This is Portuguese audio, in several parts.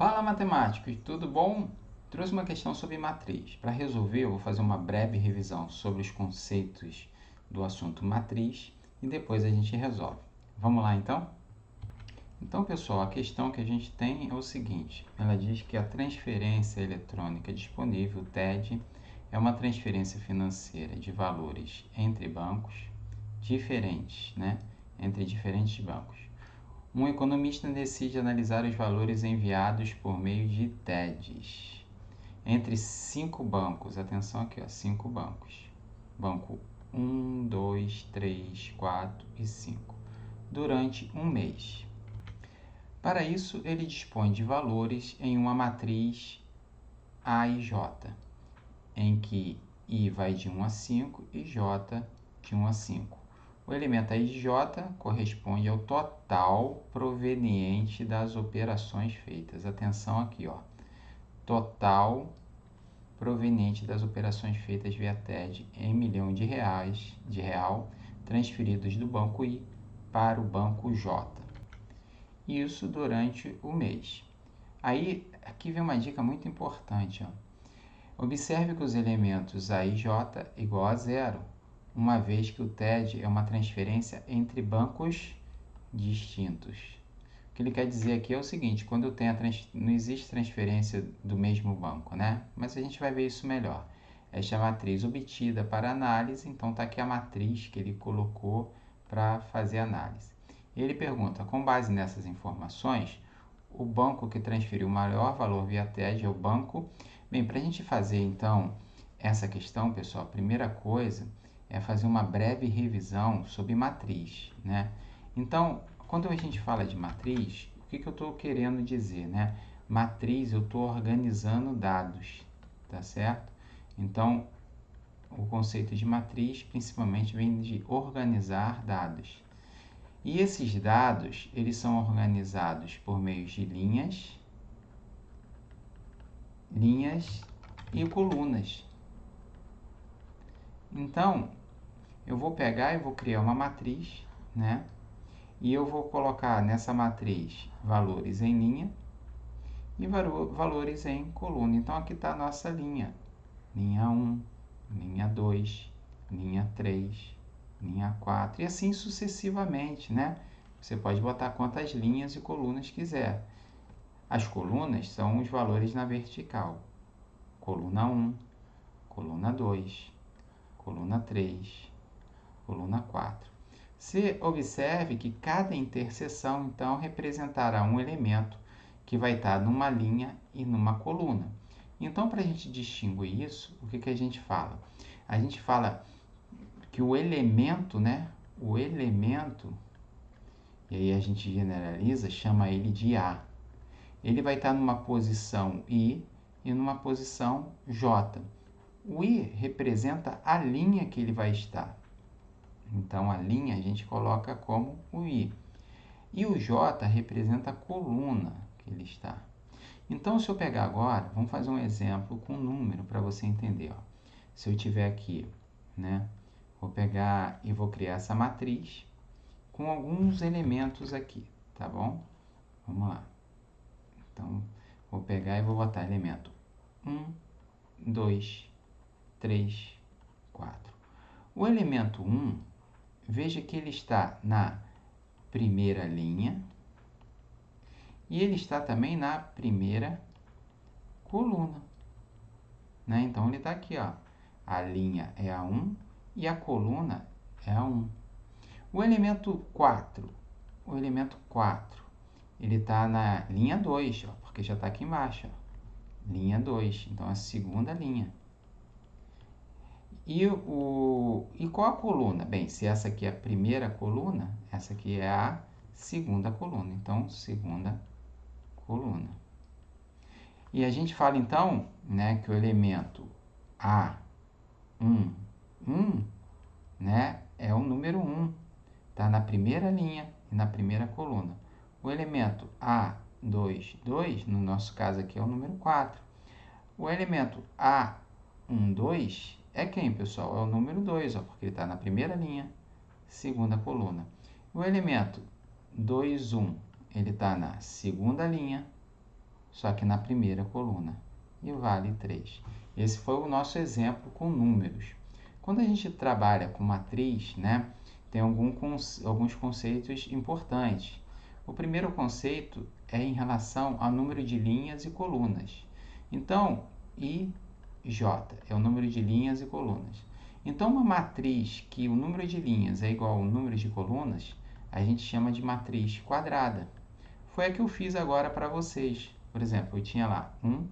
Fala, matemáticos, tudo bom? Trouxe uma questão sobre matriz. Para resolver, eu vou fazer uma breve revisão sobre os conceitos do assunto matriz e depois a gente resolve. Vamos lá, então? Então, pessoal, a questão que a gente tem é o seguinte. Ela diz que a transferência eletrônica disponível, TED, é uma transferência financeira de valores entre bancos diferentes, entre diferentes bancos. Um economista decide analisar os valores enviados por meio de TEDs entre 5 bancos. Atenção aqui, 5 bancos. Banco 1, 2, 3, 4 e 5. Durante um mês. Para isso, ele dispõe de valores em uma matriz A e J, em que I vai de 1 a 5 e J de 1 a 5. O elemento IJ corresponde ao total proveniente das operações feitas. Atenção aqui, total proveniente das operações feitas via TED em milhão de real transferidos do banco I para o banco J. Isso durante o mês. Aí, aqui vem uma dica muito importante. Observe que os elementos A e J igual a zero, uma vez que o TED é uma transferência entre bancos distintos. O que ele quer dizer aqui é o seguinte: quando eu tenho não existe transferência do mesmo banco, mas a gente vai ver isso melhor. Esta é a matriz obtida para análise, então está aqui a matriz que ele colocou para fazer análise. Ele pergunta, com base nessas informações, o banco que transferiu o maior valor via TED é o banco. Bem, para a gente fazer então essa questão, pessoal, a primeira coisa é fazer uma breve revisão sobre matriz, Então, quando a gente fala de matriz, o que eu estou querendo dizer, Matriz, eu estou organizando dados, tá certo? Então, o conceito de matriz principalmente vem de organizar dados. E esses dados, eles são organizados por meio de linhas e colunas. Então, eu vou pegar e vou criar uma matriz, E eu vou colocar nessa matriz valores em linha e valores em coluna. Então, aqui está a nossa linha. Linha 1, linha 2, linha 3, linha 4 e assim sucessivamente, Você pode botar quantas linhas e colunas quiser. As colunas são os valores na vertical. Coluna 1, coluna 2, coluna 3, coluna 4. Você observe que cada interseção, então, representará um elemento que vai estar numa linha e numa coluna. Então, para a gente distinguir isso, o que a gente fala? A gente fala que o elemento, O elemento, e aí a gente generaliza, chama ele de A. Ele vai estar numa posição I e numa posição J. O I representa a linha que ele vai estar. Então, a linha a gente coloca como o I. E o J representa a coluna que ele está. Então, se eu pegar agora, vamos fazer um exemplo com número para você entender. Se eu tiver aqui, vou pegar e vou criar essa matriz com alguns elementos aqui, tá bom? Vamos lá. Então, vou pegar e vou botar elemento 1, 2, 3, 4. O elemento 1, veja que ele está na primeira linha e ele está também na primeira coluna. Então, ele está aqui, a linha é a 1 e a coluna é a 1. O elemento 4, ele está na linha 2, porque já está aqui embaixo. Linha 2, então a segunda linha. E qual a coluna? Bem, se essa aqui é a primeira coluna, essa aqui é a segunda coluna. Então, segunda coluna. E a gente fala, então, que o elemento A1, é o número 1. Está na primeira linha e na primeira coluna. O elemento A2, 2, no nosso caso aqui é o número 4. O elemento A1, 2 é quem, pessoal? É o número 2, porque ele está na primeira linha, segunda coluna. O elemento 2, 1, ele está na segunda linha, só que na primeira coluna, e vale 3. Esse foi o nosso exemplo com números. Quando a gente trabalha com matriz, né, tem alguns conceitos importantes. O primeiro conceito é em relação ao número de linhas e colunas. Então, IJ é o número de linhas e colunas. Então, uma matriz que o número de linhas é igual ao número de colunas, a gente chama de matriz quadrada. Foi a que eu fiz agora para vocês. Por exemplo, eu tinha lá 1,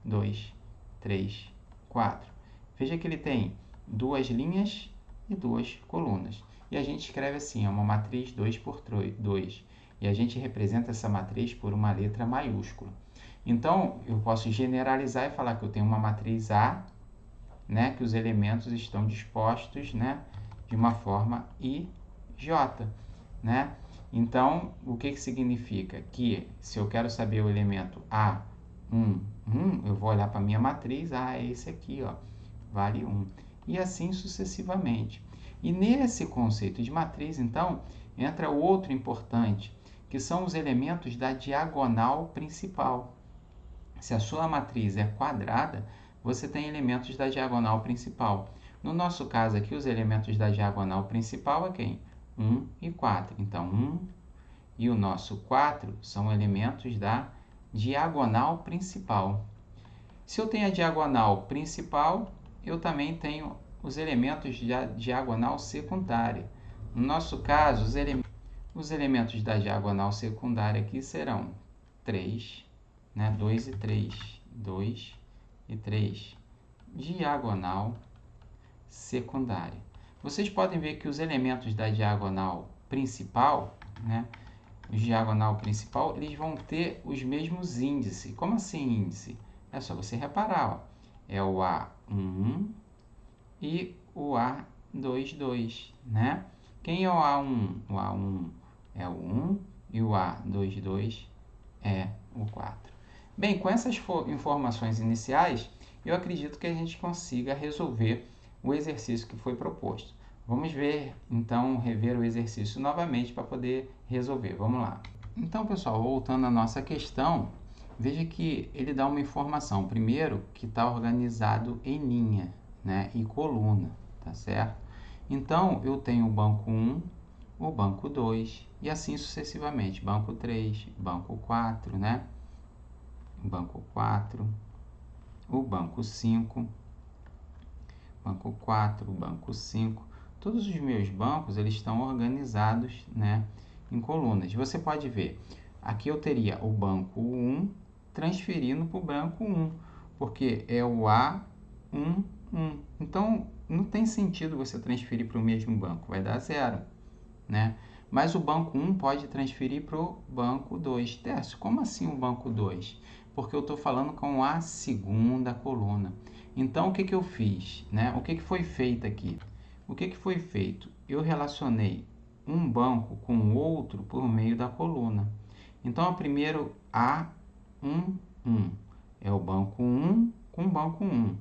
2, 3, 4. Veja que ele tem 2 linhas e 2 colunas. E a gente escreve assim, é uma matriz 2 por 2. E a gente representa essa matriz por uma letra maiúscula. Então, eu posso generalizar e falar que eu tenho uma matriz A, né, que os elementos estão dispostos, né, de uma forma IJ, né? Então, o que significa? Que se eu quero saber o elemento A1, eu vou olhar para a minha matriz, é esse aqui, ó, vale 1. E assim sucessivamente. E nesse conceito de matriz, então, entra outro importante, que são os elementos da diagonal principal. Se a sua matriz é quadrada, você tem elementos da diagonal principal. No nosso caso aqui, os elementos da diagonal principal é quem? 1 e 4. Então, 1 e o nosso 4 são elementos da diagonal principal. Se eu tenho a diagonal principal, eu também tenho os elementos da diagonal secundária. No nosso caso, os elementos da diagonal secundária aqui serão 3, né? 2 e 3, 2 e 3, diagonal secundária. Vocês podem ver que os elementos da diagonal principal, né? O diagonal principal, eles vão ter os mesmos índices. Como assim índice? É só você reparar, ó. É o A1 e o A22, né? Quem é o A1? O A1 é o 1 e o A22 é o 4. Bem, com essas informações iniciais, eu acredito que a gente consiga resolver o exercício que foi proposto. Vamos ver, então, rever o exercício novamente para poder resolver. Vamos lá. Então, pessoal, voltando à nossa questão, veja que ele dá uma informação. Primeiro, que está organizado em linha, né, e coluna, tá certo? Então, eu tenho o banco 1, o banco 2 e assim sucessivamente. Banco 3, banco 4, né? Banco 4, o banco 5, banco 4, banco 5. Todos os meus bancos, eles estão organizados, né, em colunas. Você pode ver, aqui eu teria o banco 1 transferindo para o banco 1, porque é o A1, 1. Então, não tem sentido você transferir para o mesmo banco, vai dar 0, né? Mas o banco 1 pode transferir para o banco 2. Tércio, como assim o banco 2? Porque eu estou falando com a segunda coluna. Então, o que eu fiz, né? O que foi feito aqui? O que foi feito? Eu relacionei um banco com o outro por meio da coluna. Então, primeiro A1, 1 é o banco 1 com o banco 1.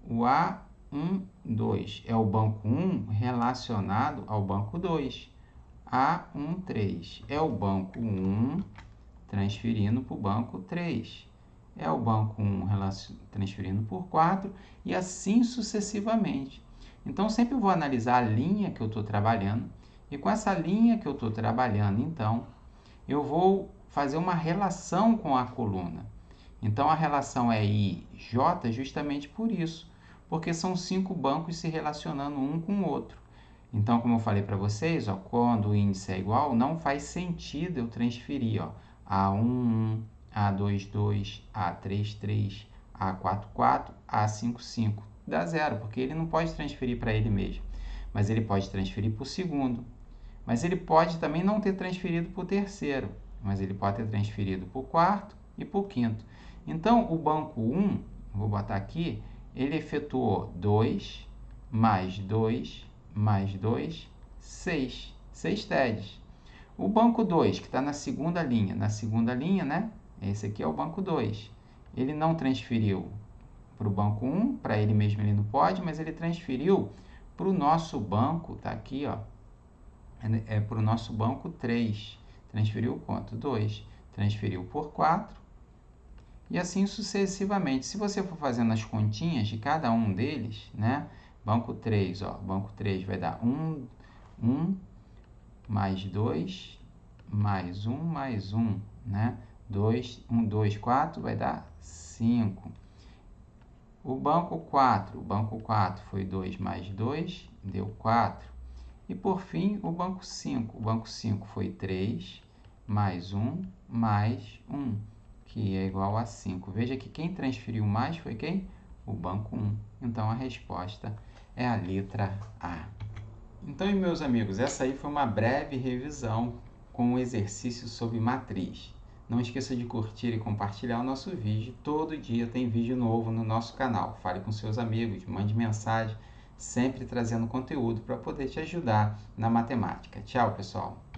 O A1, 2 é o banco 1 relacionado ao banco 2. A1, 3 é o banco 1 transferindo para o banco 3. É o banco 1 transferindo por 4 e assim sucessivamente. Então, sempre eu vou analisar a linha que eu estou trabalhando e com essa linha que eu estou trabalhando, então, eu vou fazer uma relação com a coluna. Então, a relação é IJ justamente por isso, porque são 5 bancos se relacionando um com o outro. Então, como eu falei para vocês, ó, quando o índice é igual, não faz sentido eu transferir, ó, A1, A22, A33, A44, A55. Dá 0, porque ele não pode transferir para ele mesmo. Mas ele pode transferir para o segundo. Mas ele pode também não ter transferido para o terceiro. Mas ele pode ter transferido para o quarto e para o quinto. Então, o banco 1, vou botar aqui, ele efetuou 2 mais 2 mais 2, 6. 6 TEDs. O banco 2, que está na segunda linha, né? Esse aqui é o banco 2. Ele não transferiu para o banco 1, para ele mesmo ele não pode, mas ele transferiu para o nosso banco, tá aqui, ó. É para o nosso banco 3. Transferiu quanto? 2. Transferiu por 4 E assim sucessivamente. Se você for fazendo as continhas de cada um deles, né? Banco 3, ó, banco 3 vai dar 1, mais 2, mais 1, mais 1, né? 2, 1, 2, 4 vai dar 5. O banco 4 foi 2 mais 2, deu 4. E por fim, o banco 5. O banco 5 foi 3 mais 1 mais 1, que é igual a 5. Veja que quem transferiu mais foi quem? O banco 1. Então a resposta é a letra A. Então, meus amigos, essa aí foi uma breve revisão com o exercício sobre matriz. Não esqueça de curtir e compartilhar o nosso vídeo. Todo dia tem vídeo novo no nosso canal. Fale com seus amigos, mande mensagem, sempre trazendo conteúdo para poder te ajudar na matemática. Tchau, pessoal!